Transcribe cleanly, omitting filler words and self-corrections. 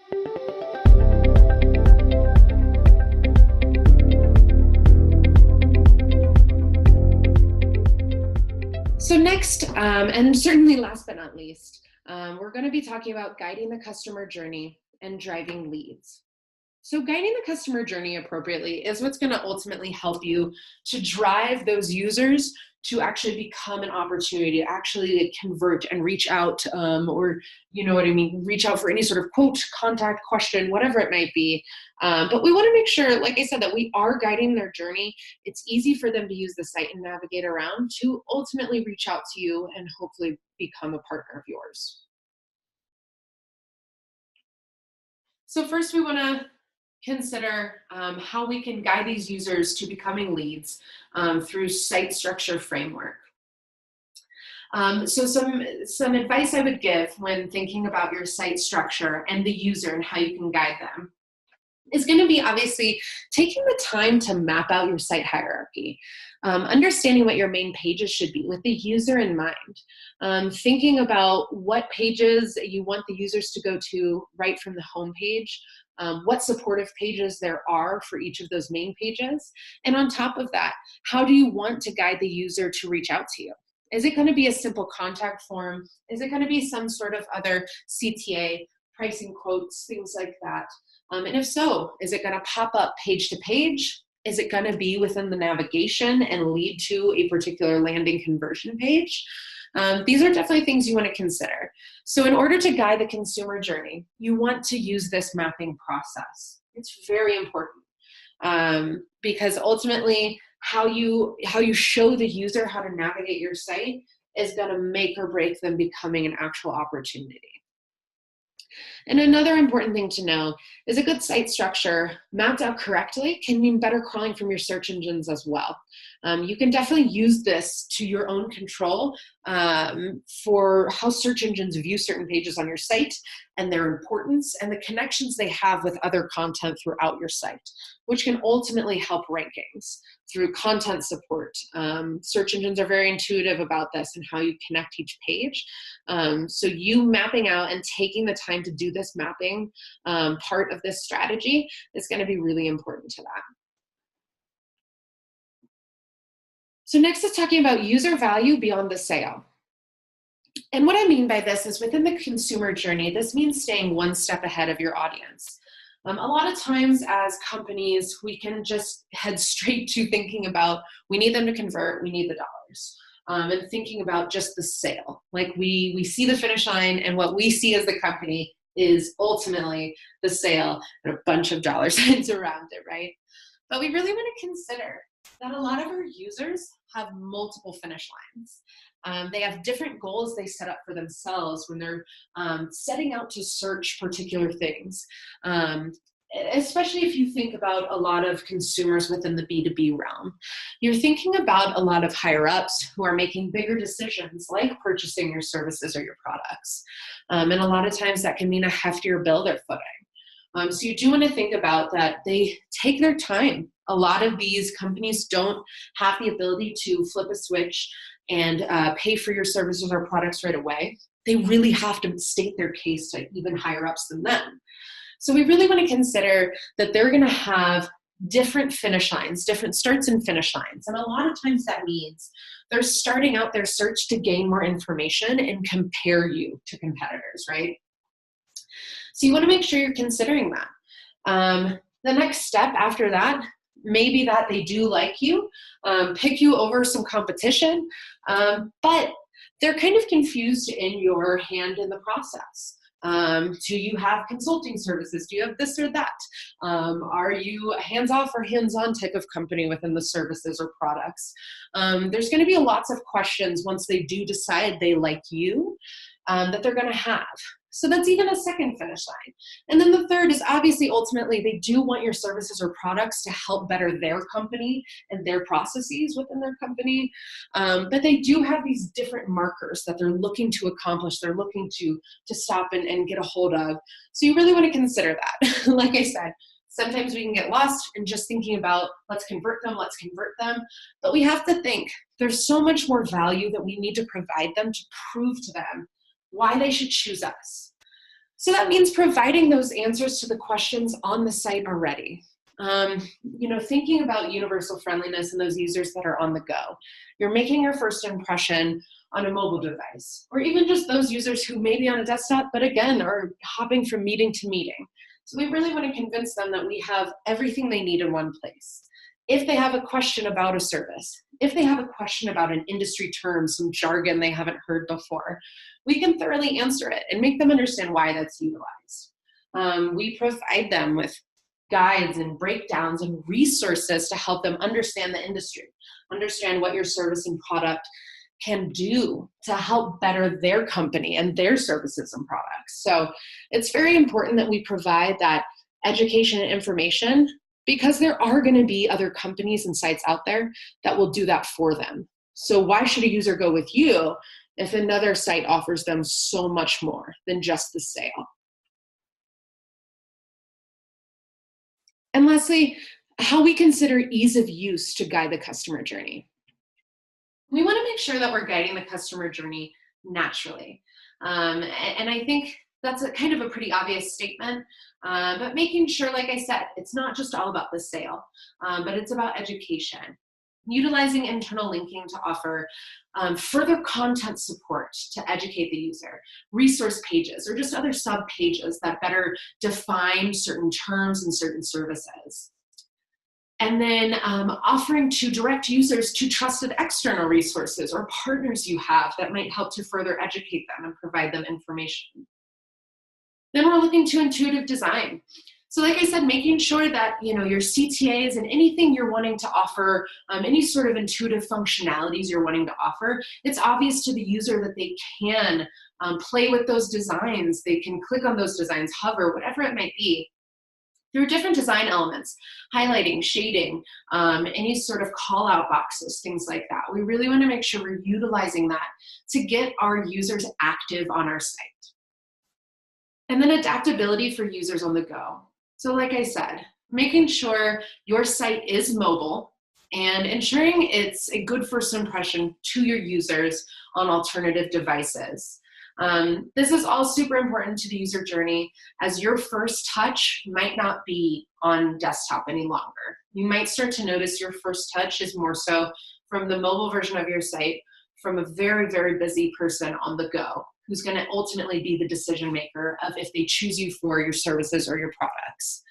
So next, and certainly last but not least, we're going to be talking about guiding the customer journey and driving leads. So guiding the customer journey appropriately is what's going to ultimately help you to drive those users to actually become an opportunity, to actually convert and reach out, or you know what I mean, reach out for any sort of quote, contact, question, whatever it might be. But we want to make sure, like I said, that we are guiding their journey. It's easy for them to use the site and navigate around to ultimately reach out to you and hopefully become a partner of yours. So first we want to consider how we can guide these users to becoming leads through site structure framework. So some advice I would give when thinking about your site structure and the user and how you can guide them is going to be obviously taking the time to map out your site hierarchy, understanding what your main pages should be with the user in mind, thinking about what pages you want the users to go to right from the home page, what supportive pages there are for each of those main pages. And on top of that, how do you want to guide the user to reach out to you? Is it going to be a simple contact form? Is it going to be some sort of other CTA, pricing quotes, things like that? And if so, is it going to pop up page to page? Is it going to be within the navigation and lead to a particular landing conversion page? These are definitely things you want to consider. So in order to guide the consumer journey, you want to use this mapping process. It's very important because ultimately how you show the user how to navigate your site is going to make or break them becoming an actual opportunity. And another important thing to know is a good site structure mapped out correctly can mean better crawling from your search engines as well. You can definitely use this to your own control for how search engines view certain pages on your site and their importance and the connections they have with other content throughout your site, which can ultimately help rankings through content support. Search engines are very intuitive about this and how you connect each page. So you mapping out and taking the time to do this mapping part of this strategy is going to be really important to that. So next is talking about user value beyond the sale. And what I mean by this is within the consumer journey, this means staying one step ahead of your audience. A lot of times as companies, we can just head straight to thinking about, we need them to convert, we need the dollars. And thinking about just the sale. Like we see the finish line and what we see as the company is ultimately the sale and a bunch of dollar signs around it, right? But we really want to consider that a lot of our users have multiple finish lines. They have different goals they set up for themselves when they're setting out to search particular things. Especially if you think about a lot of consumers within the B2B realm. You're thinking about a lot of higher ups who are making bigger decisions like purchasing your services or your products. And a lot of times that can mean a heftier bill they're footing. So you do want to think about that they take their time. A lot of these companies don't have the ability to flip a switch and pay for your services or products right away. They really have to state their case to even higher ups than them. So we really want to consider that they're going to have different finish lines, different starts and finish lines. And a lot of times that means they're starting out their search to gain more information and compare you to competitors, right? So you want to make sure you're considering that. The next step after that may be that they do like you, pick you over some competition, but they're kind of confused in your hand in the process. Do you have consulting services? Do you have this or that? Are you a hands-off or hands-on type of company within the services or products? There's going to be lots of questions once they do decide they like you that they're going to have. So that's even a second finish line. And then the third is obviously ultimately they do want your services or products to help better their company and their processes within their company. But they do have these different markers that they're looking to accomplish, they're looking to stop and get a hold of. So you really want to consider that. Like I said, sometimes we can get lost in just thinking about let's convert them. But we have to think there's so much more value that we need to provide them to prove to them why they should choose us. So that means providing those answers to the questions on the site already. Thinking about universal friendliness and those users that are on the go. You're making your first impression on a mobile device, or even just those users who may be on a desktop, but again, are hopping from meeting to meeting. So we really want to convince them that we have everything they need in one place. If they have a question about a service, if they have a question about an industry term, some jargon they haven't heard before, we can thoroughly answer it and make them understand why that's utilized. We provide them with guides and breakdowns and resources to help them understand the industry, understand what your service and product can do to help better their company and their services and products. So it's very important that we provide that education and information, because there are going to be other companies and sites out there that will do that for them. So why should a user go with you if another site offers them so much more than just the sale? And lastly, how we consider ease of use to guide the customer journey. We want to make sure that we're guiding the customer journey naturally. And I think that's kind of a pretty obvious statement, but making sure, like I said, it's not just all about the sale, but it's about education. Utilizing internal linking to offer further content support to educate the user, resource pages, or just other sub pages that better define certain terms and certain services. And then offering to direct users to trusted external resources or partners you have that might help to further educate them and provide them information. Then we're looking to intuitive design. So like I said, making sure that your CTAs and anything you're wanting to offer, any sort of intuitive functionalities you're wanting to offer, it's obvious to the user that they can play with those designs. They can click on those designs, hover, whatever it might be, through different design elements, highlighting, shading, any sort of call out boxes, things like that. We really want to make sure we're utilizing that to get our users active on our site. And then adaptability for users on the go. So like I said, making sure your site is mobile and ensuring it's a good first impression to your users on alternative devices. This is all super important to the user journey, as your first touch might not be on desktop any longer. You might start to notice your first touch is more so from the mobile version of your site, from a very, very busy person on the go, who's going to ultimately be the decision maker of if they choose you for your services or your products.